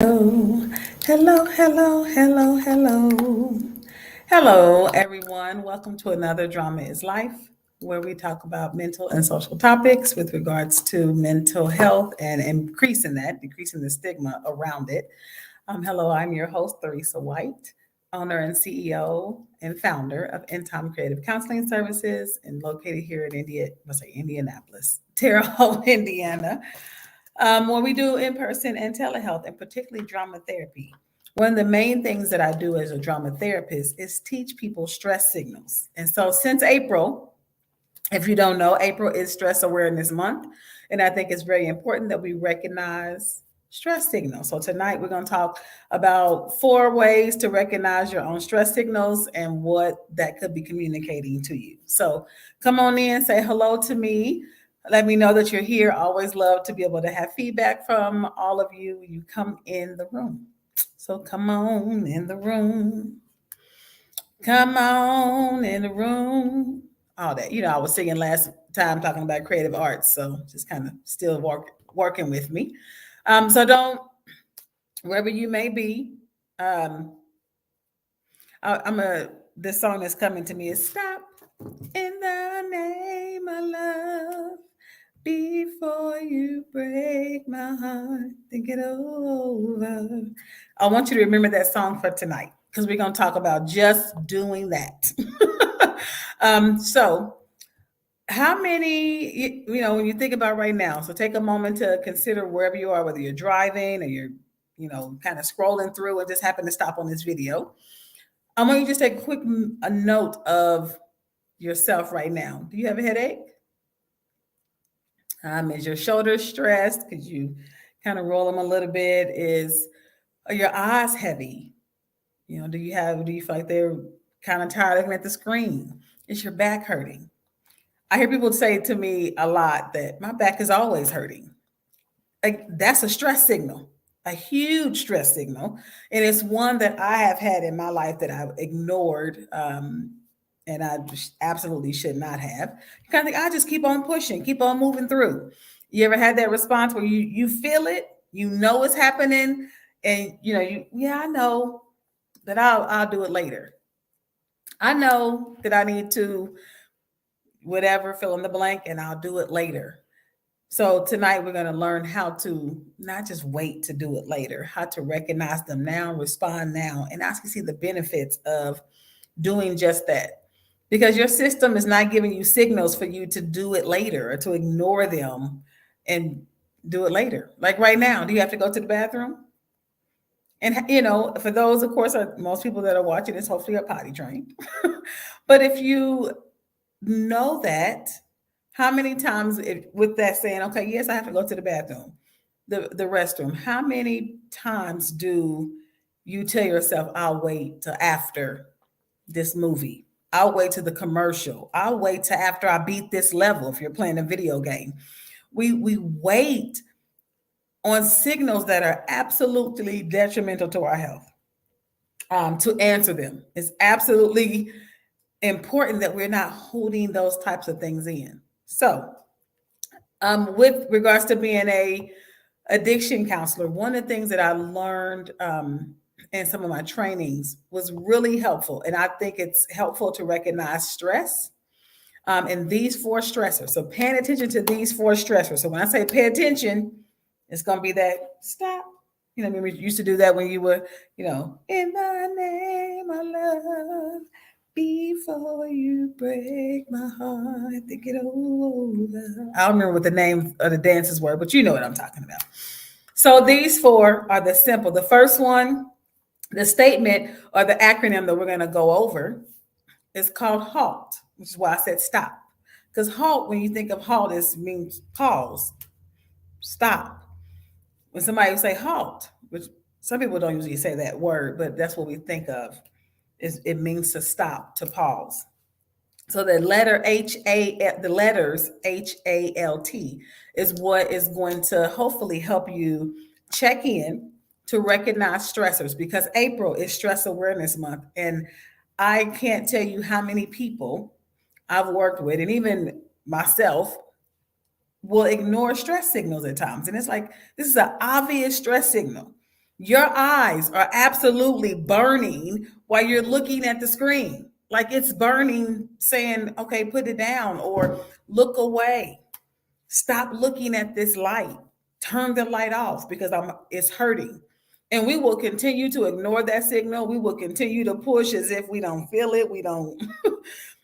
Hello, hello, hello, hello, hello. Hello, everyone. Welcome to another Drama is Life, where we talk about mental and social topics with regards to mental health and decreasing the stigma around it. Hello, I'm your host, Theresa White, owner and CEO and founder of End Time Creative Counseling Services, and located here in Indianapolis, Terre Haute, Indiana, where we do in person and telehealth, and particularly drama therapy. One of the main things that I do as a drama therapist is teach people stress signals. And so, since April, if you don't know, April is Stress Awareness Month. And I think it's very important that we recognize stress signals. So, tonight we're going to talk about 4 ways to recognize your own stress signals and what that could be communicating to you. So, come on in, say hello to me. Let me know that you're here. Always love to be able to have feedback from all of you when you come in the room. So, come on in the room. Come on in the room. All that. I was singing last time talking about creative arts, so just kind of still working with me. So don't, wherever you may be, um, this song that's coming to me is Stop in the Name of Love before you break my heart. Think it over. I want you to remember that song for tonight because we're going to talk about just doing that. So, how many, when you think about right now, so take a moment to consider wherever you are, whether you're driving or you're, kind of scrolling through and just happen to stop on this video. I want you to just take a quick a note of yourself right now. Do you have a headache? Is your shoulders stressed? Could you kind of roll them a little bit? Are your eyes heavy? Do you feel like they're kind of tired looking at the screen? Is your back hurting? I hear people say to me a lot that my back is always hurting. Like that's a stress signal, a huge stress signal. And it's one that I have had in my life that I've ignored. And I just absolutely should not have. You kind of think I just keep on pushing, keep on moving through. You ever had that response where you feel it, you know it's happening, and I know that I'll do it later. I know that I need to whatever fill in the blank, and I'll do it later. So tonight we're going to learn how to not just wait to do it later, how to recognize them now, respond now, and actually see the benefits of doing just that. Because your system is not giving you signals for you to do it later or to ignore them and do it later. Like right now, do you have to go to the bathroom? And for those, of course, most people that are watching this hopefully are potty trained. But if you know that, how many times with that saying, okay, yes, I have to go to the bathroom, the restroom, how many times do you tell yourself, I'll wait till after this movie? I'll wait to the commercial. I'll wait till after I beat this level if you're playing a video game. We wait on signals that are absolutely detrimental to our health to answer them. It's absolutely important that we're not holding those types of things in. So, with regards to being a addiction counselor, one of the things that I learned in some of my trainings was really helpful, and I think it's helpful to recognize stress and these 4 stressors. So, paying attention to these 4 stressors. So, when I say pay attention, it's going to be that stop. Remember you used to do that when you were, in the name of love, before you break my heart, think it over. I don't remember what the name of the dances were, but you know what I'm talking about. So these 4 are the simple. The first one, the statement or the acronym that we're going to go over is called HALT, which is why I said stop. Because HALT, when you think of HALT, it means pause, stop. When somebody would say HALT, which some people don't usually say that word, but that's what we think of, is it means to stop, to pause. So the letters HALT is what is going to hopefully help you check in to recognize stressors, because April is Stress Awareness Month. And I can't tell you how many people I've worked with, and even myself, will ignore stress signals at times. And it's like, this is an obvious stress signal. Your eyes are absolutely burning while you're looking at the screen. Like it's burning, saying, okay, put it down or look away. Stop looking at this light. Turn the light off because it's hurting. And we will continue to ignore that signal. We will continue to push as if we don't feel it. We don't,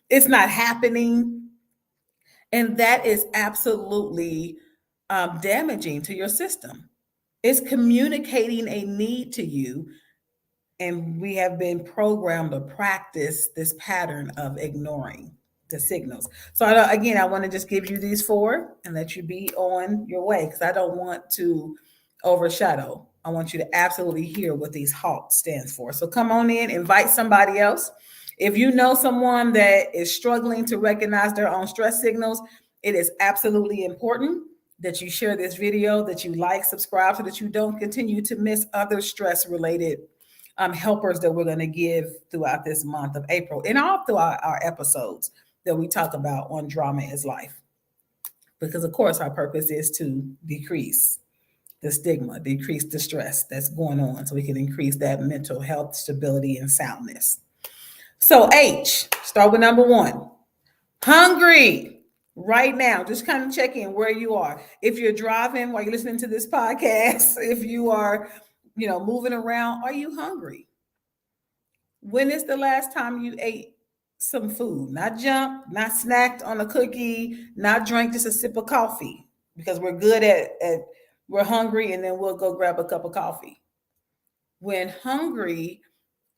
it's not happening. And that is absolutely damaging to your system. It's communicating a need to you, and we have been programmed to practice this pattern of ignoring the signals. So again, I want to just give you these four and let you be on your way, because I don't want to overshadow. I want you to absolutely hear what these HALT stands for. So come on in, invite somebody else. If you know someone that is struggling to recognize their own stress signals, it is absolutely important that you share this video, that you like, subscribe, so that you don't continue to miss other stress related helpers that we're going to give throughout this month of April and all throughout our episodes that we talk about on Drama is Life. Because, of course, our purpose is to decrease the stigma, decrease the stress that's going on so we can increase that mental health, stability, and soundness. So, H, start with number one. Hungry. Right now, just kind of check in where you are. If you're driving while you're listening to this podcast, if you are, moving around, are you hungry? When is the last time you ate some food? Not junk, not snacked on a cookie, not drank just a sip of coffee, because we're good at we're hungry and then we'll go grab a cup of coffee. When hungry,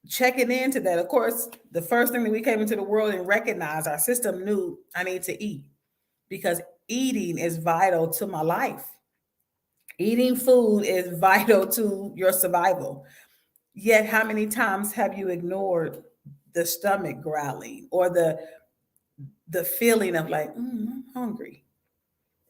checking into that. Of course, the first thing that we came into the world and recognized, our system knew I need to eat, because eating is vital to my life. Eating food is vital to your survival. Yet, how many times have you ignored the stomach growling or the feeling of like, I'm hungry,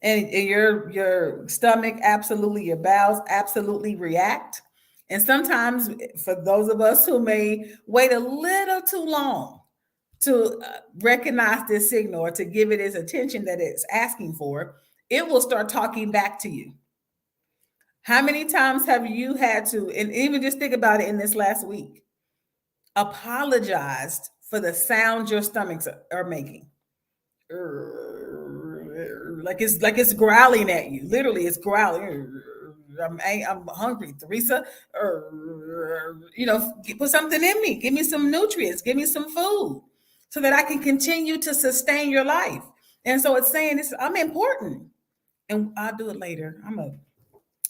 and your stomach absolutely, your bowels absolutely react. And sometimes, for those of us who may wait a little too long to recognize this signal or to give it its attention that it's asking for, it will start talking back to you. How many times have you had to, and even just think about it in this last week, apologized for the sound your stomachs are making? Like it's growling at you. Literally, it's growling. I'm hungry, Theresa. Put something in me. Give me some nutrients. Give me some food, so that I can continue to sustain your life. And so it's saying this. I'm important, and I'll do it later.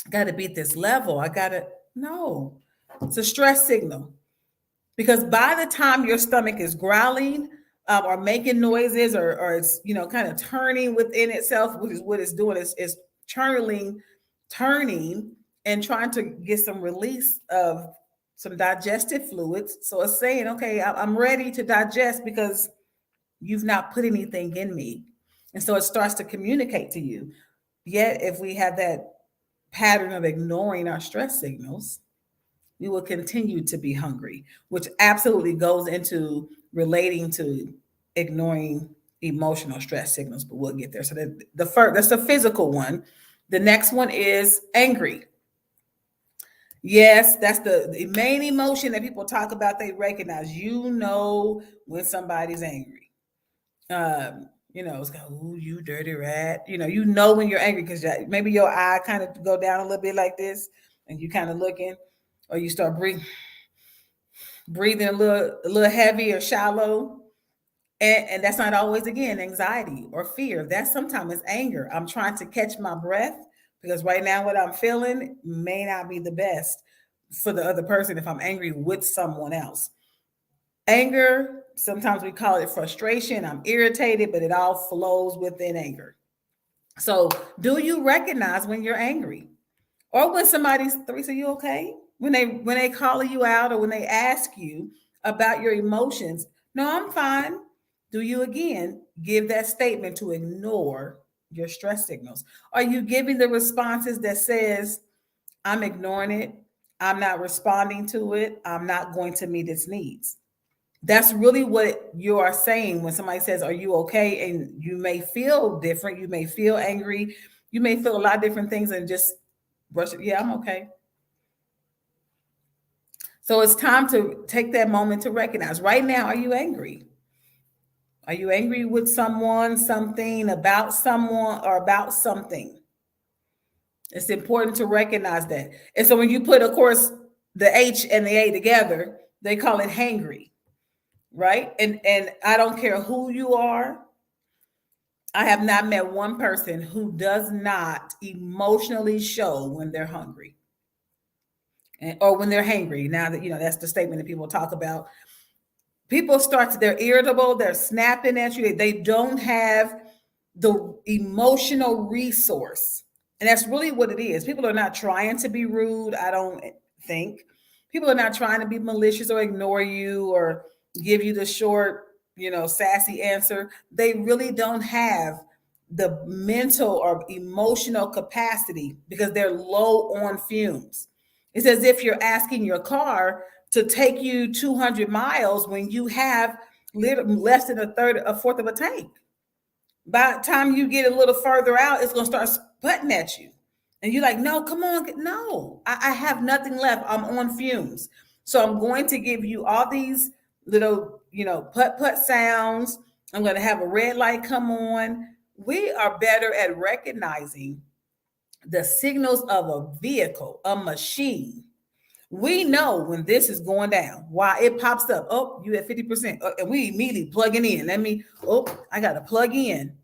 Got to beat this level. I gotta no. It's a stress signal. Because by the time your stomach is growling or making noises, or it's kind of turning within itself, which is what it's doing, is turning and trying to get some release of some digestive fluids. So it's saying, okay, I'm ready to digest because you've not put anything in me. And so it starts to communicate to you. Yet if we have that pattern of ignoring our stress signals, we will continue to be hungry, which absolutely goes into relating to ignoring emotional stress signals, but we'll get there. So that's the physical one. The next one is angry. Yes, that's the main emotion that people talk about. They recognize, when somebody's angry. It's like, ooh, you dirty rat. When you're angry because maybe your eye kind of go down a little bit like this, and you kind of looking, or you start breathing a little heavy or shallow. And that's not always, again, anxiety or fear. That's sometimes it's anger. I'm trying to catch my breath because right now what I'm feeling may not be the best for the other person if I'm angry with someone else. Anger, sometimes we call it frustration. I'm irritated, but it all flows within anger. So do you recognize when you're angry? Or when somebody's, Theresa, you okay? When they call you out or when they ask you about your emotions, no, I'm fine. Do you again give that statement to ignore your stress signals? Are you giving the responses that says, I'm ignoring it, I'm not responding to it, I'm not going to meet its needs? That's really what you are saying when somebody says, are you okay? And you may feel different, you may feel angry, you may feel a lot of different things, and just brush it. Yeah, I'm okay. So it's time to take that moment to recognize right now, are you angry? Are you angry with someone, something, about someone, or about something? It's important to recognize that. And so when you put, of course, the H and the A together, they call it hangry, right? And I don't care who you are. I have not met one person who does not emotionally show when they're hungry or when they're hangry. Now that that's the statement that people talk about. People they're irritable, they're snapping at you, they don't have the emotional resource. And that's really what it is. People are not trying to be rude, I don't think. People are not trying to be malicious or ignore you or give you the short, sassy answer. They really don't have the mental or emotional capacity because they're low on fumes. It's as if you're asking your car to take you 200 miles when you have less than a fourth of a tank. By the time you get a little further out, it's going to start sputting at you. And you're like, no, come on. No, I have nothing left. I'm on fumes. So I'm going to give you all these little, put sounds. I'm going to have a red light come on. We are better at recognizing the signals of a vehicle, a machine. We know when this is going down. Why it pops up. Oh, you at 50%. And we immediately plugging in. I got to plug in.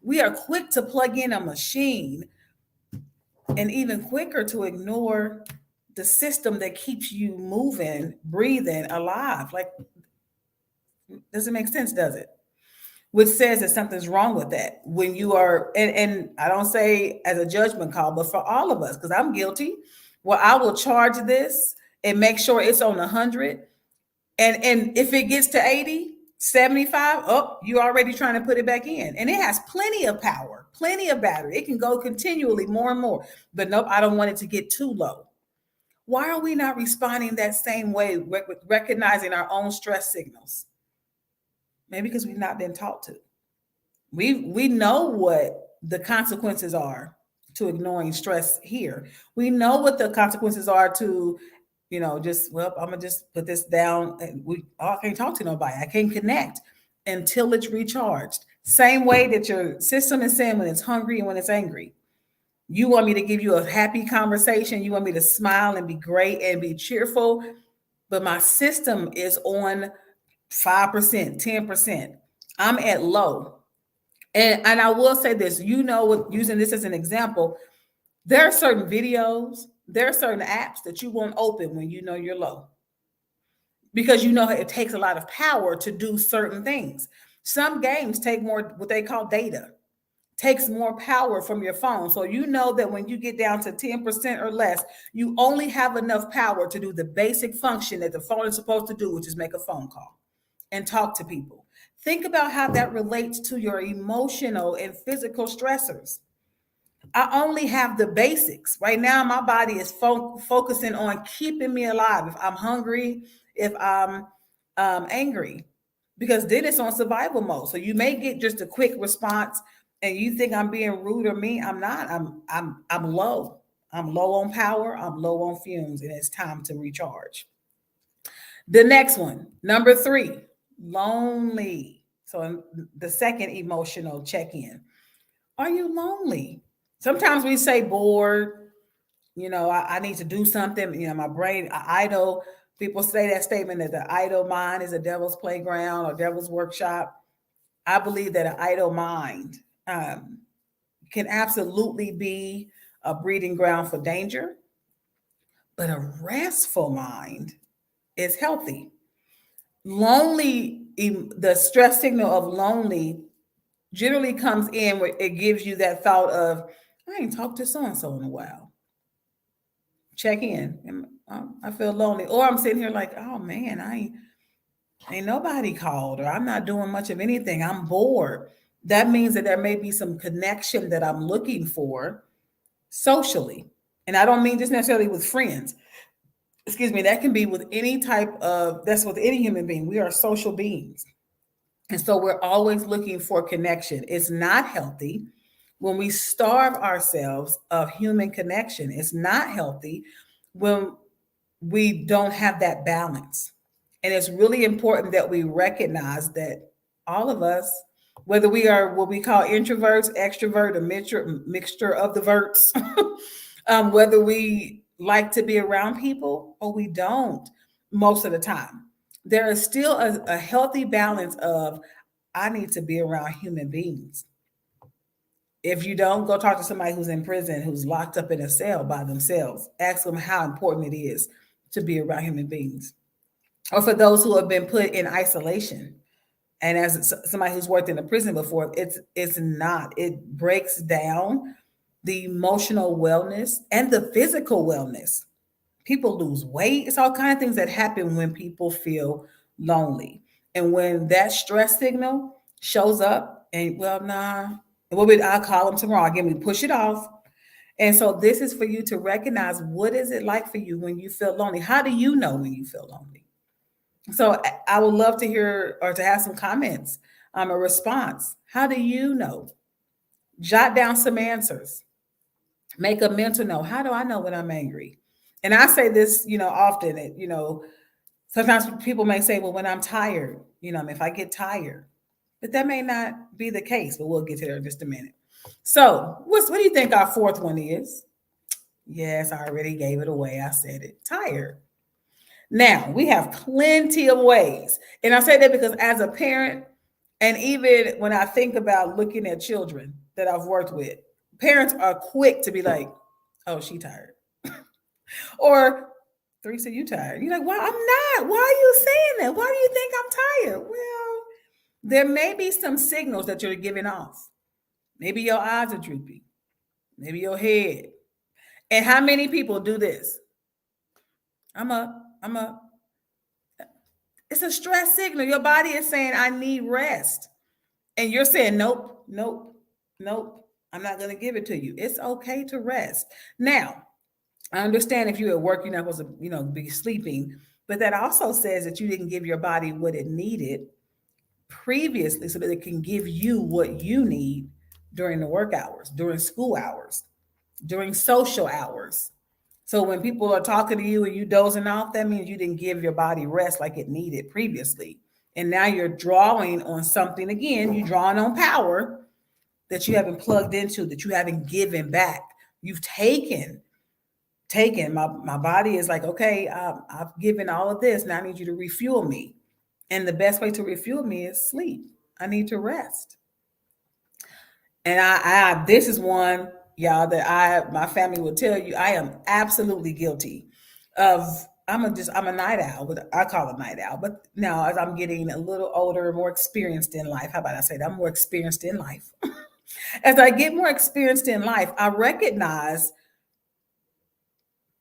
We are quick to plug in a machine and even quicker to ignore the system that keeps you moving, breathing, alive. Like, doesn't make sense, does it? Which says that something's wrong with that. When you are, and I don't say as a judgment call, but for all of us, because I'm guilty. Well, I will charge this and make sure it's on 100. And if it gets to 80, 75, oh, you're already trying to put it back in. And it has plenty of power, plenty of battery. It can go continually more and more. But nope, I don't want it to get too low. Why are we not responding that same way, recognizing our own stress signals? Maybe because we've not been taught to. We know what the consequences are to ignoring stress here. We know what the consequences are to, I'm gonna just put this down. And I can't talk to nobody. I can't connect until it's recharged. Same way that your system is saying when it's hungry and when it's angry. You want me to give you a happy conversation. You want me to smile and be great and be cheerful. But my system is on 5%, 10%. I'm at low. And I will say this, using this as an example, there are certain videos, there are certain apps that you won't open when you know you're low. Because it takes a lot of power to do certain things. Some games take more, what they call data, takes more power from your phone. So you know that when you get down to 10% or less, you only have enough power to do the basic function that the phone is supposed to do, which is make a phone call and talk to people. Think about how that relates to your emotional and physical stressors. I only have the basics. Right now, my body is focusing on keeping me alive. If I'm hungry, if I'm angry, because then it's on survival mode. So you may get just a quick response and you think I'm being rude or mean. I'm not. I'm low. I'm low on power. I'm low on fumes, and it's time to recharge. The next one, number 3, lonely. So the second emotional check-in. Are you lonely? Sometimes we say bored. I need to do something. My brain, idle. People say that statement that the idle mind is a devil's playground or devil's workshop. I believe that an idle mind can absolutely be a breeding ground for danger, but a restful mind is healthy. Lonely, the stress signal of lonely generally comes in where it gives you that thought of, I ain't talked to so and so in a while. Check in. I feel lonely. Or I'm sitting here like, oh man, ain't nobody called, or I'm not doing much of anything. I'm bored. That means that there may be some connection that I'm looking for socially. And I don't mean just necessarily with friends. Excuse me, that can be with any that's with any human being. We are social beings. And so we're always looking for connection. It's not healthy when we starve ourselves of human connection. It's not healthy when we don't have that balance. And it's really important that we recognize that all of us, whether we are what we call introverts, extrovert, a mixture of the verts, whether we like to be around people or we don't most of the time, there is still a healthy balance of I need to be around human beings. If you don't, go talk to somebody who's in prison, who's locked up in a cell by themselves. Ask them how important it is to be around human beings. Or for those who have been put in isolation. And as somebody who's worked in a prison before, it's not. It breaks down the emotional wellness and the physical wellness. People lose weight. It's all kind of things that happen when people feel lonely. And when that stress signal shows up, and well, nah, I'll call them tomorrow. Again, we push it off. And so this is for you to recognize what is it like for you when you feel lonely? How do you know when you feel lonely? So I would love to hear or to have some comments, a response. How do you know? Jot down some answers. Make a mental note. How do I know when I'm angry? And I say this, often. Sometimes people may say, "Well, when I'm tired, if I get tired," but that may not be the case. But we'll get to that in just a minute. So, what do you think our fourth one is? Yes, I already gave it away. I said it. Tired. Now, we have plenty of ways. And I say that because as a parent, and even when I think about looking at children that I've worked with, parents are quick to be like, "Oh, she tired." Or, "Theresa, you tired." You're like, "Well, I'm not. Why are you saying that? Why do you think I'm tired?" Well, there may be some signals that you're giving off. Maybe your eyes are droopy. Maybe your head. And how many people do this? I'm up. I'm up. It's a stress signal. Your body is saying, "I need rest." And you're saying, "Nope, nope, nope. I'm not going to give it to you." It's okay to rest. Now, I understand if you're at work, you're not supposed to, be sleeping. But that also says that you didn't give your body what it needed previously so that it can give you what you need during the work hours, during school hours, during social hours. So when people are talking to you and you dozing off, that means you didn't give your body rest like it needed previously. And now you're drawing on something again, you're drawing on power that you haven't plugged into, that you haven't given back. You've taken. My body is like, okay, I've given all of this. Now I need you to refuel me. And the best way to refuel me is sleep. I need to rest. And I this is one, y'all, that my family will tell you I am absolutely guilty of. I'm a night owl, but I call it night owl. But now as I'm getting a little older, more experienced in life, how about I say that? I'm more experienced in life. As I get more experienced in life, I recognize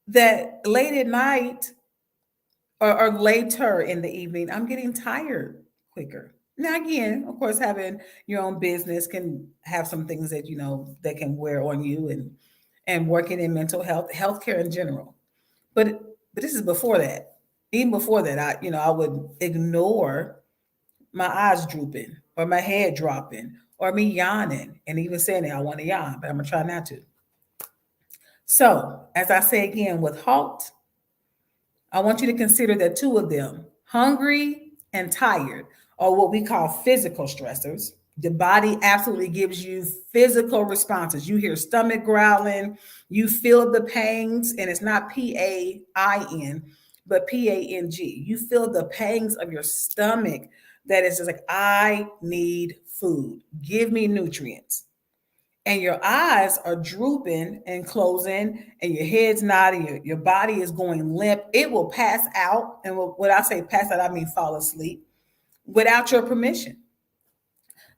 that late at night or later in the evening, I'm getting tired quicker. Now, again, of course, having your own business can have some things that that can wear on you, and working in mental health, healthcare in general. But this is before that. Even before that, I would ignore my eyes drooping or my head dropping or me yawning and even saying that I want to yawn, but I'm gonna try not to. So, as I say again, with halt, I want you to consider that two of them, hungry and tired, are what we call physical stressors. The body absolutely gives you physical responses. You hear stomach growling, you feel the pangs, and it's not PAIN, but PANG. You feel the pangs of your stomach that is just like, I need food. Give me nutrients. And your eyes are drooping and closing, and your head's nodding, your body is going limp. It will pass out. And when I say pass out, I mean fall asleep without your permission.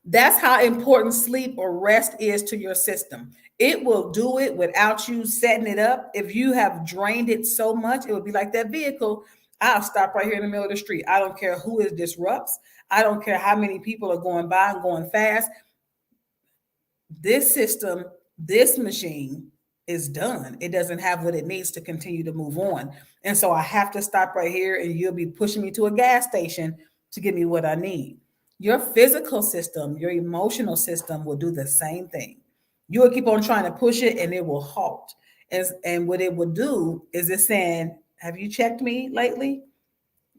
That's how important sleep or rest is to your system. It will do it without you setting it up. If you have drained it so much, it would be like that vehicle. I'll stop right here in the middle of the street. I don't care who it disrupts. I don't care how many people are going by and going fast. This system, this machine is done. It doesn't have what it needs to continue to move on. And so I have to stop right here, and you'll be pushing me to a gas station to give me what I need. Your physical system, your emotional system will do the same thing. You will keep on trying to push it and it will halt. And what it will do is it's saying, Have you checked me lately?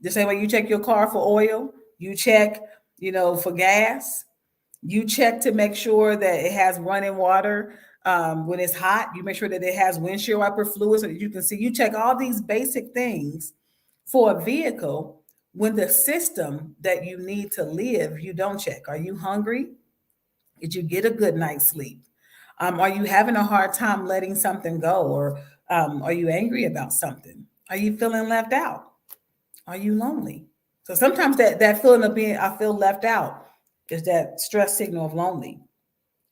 The same way you check your car for oil, you check, for gas. You check to make sure that it has running water when it's hot. You make sure that it has windshield wiper fluid so that you can see. You check all these basic things for a vehicle when the system that you need to live, you don't check. Are you hungry? Did you get a good night's sleep? Are you having a hard time letting something go? Or are you angry about something? Are you feeling left out? Are you lonely? So sometimes that feeling of being, I feel left out, is that stress signal of lonely,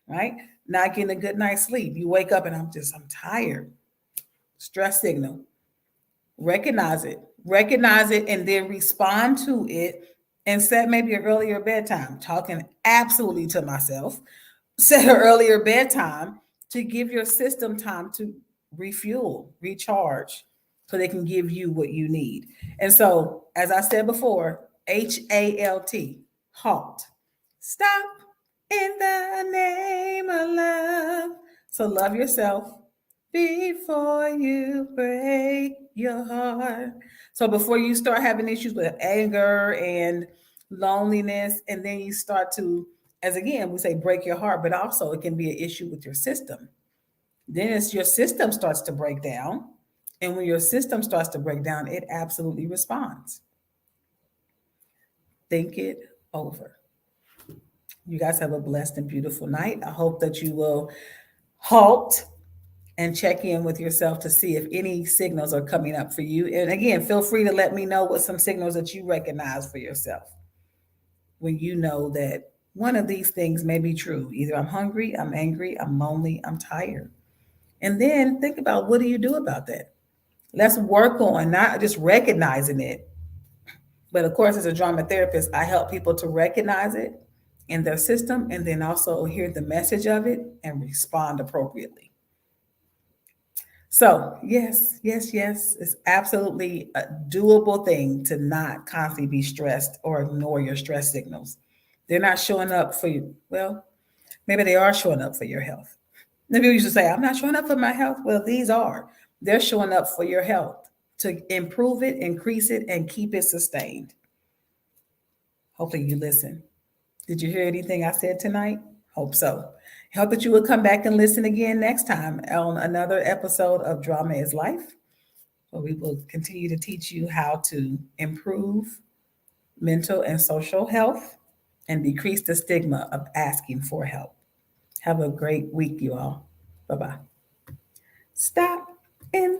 right? Not getting a good night's sleep. You wake up and I'm tired. Stress signal. Recognize it, and then respond to it and set maybe an earlier bedtime. Talking absolutely to myself. Set an earlier bedtime to give your system time to refuel, recharge, so they can give you what you need. And so, as I said before, HALT, halt. Stop in the name of love. So, love yourself before you break your heart. So, before you start having issues with anger and loneliness, and then you start to, as again, we say break your heart, but also it can be an issue with your system. Then it's your system starts to break down. And when your system starts to break down, it absolutely responds. Think it over. You guys have a blessed and beautiful night. I hope that you will halt and check in with yourself to see if any signals are coming up for you. And again, feel free to let me know what some signals that you recognize for yourself when you know that one of these things may be true. Either I'm hungry, I'm angry, I'm lonely, I'm tired. And then think about, what do you do about that? Let's work on not just recognizing it, but of course, as a drama therapist, I help people to recognize it in their system and then also hear the message of it and respond appropriately. So, yes, yes, yes, it's absolutely a doable thing to not constantly be stressed or ignore your stress signals. They're not showing up for you. Well, maybe they are showing up for your health. Maybe people used to say, I'm not showing up for my health. Well, these are. They're showing up for your health to improve it, increase it, and keep it sustained. Hopefully, you listen. Did you hear anything I said tonight? Hope so. Hope that you will come back and listen again next time on another episode of Drama is Life, where we will continue to teach you how to improve mental and social health and decrease the stigma of asking for help. Have a great week, you all. Bye bye. Stop in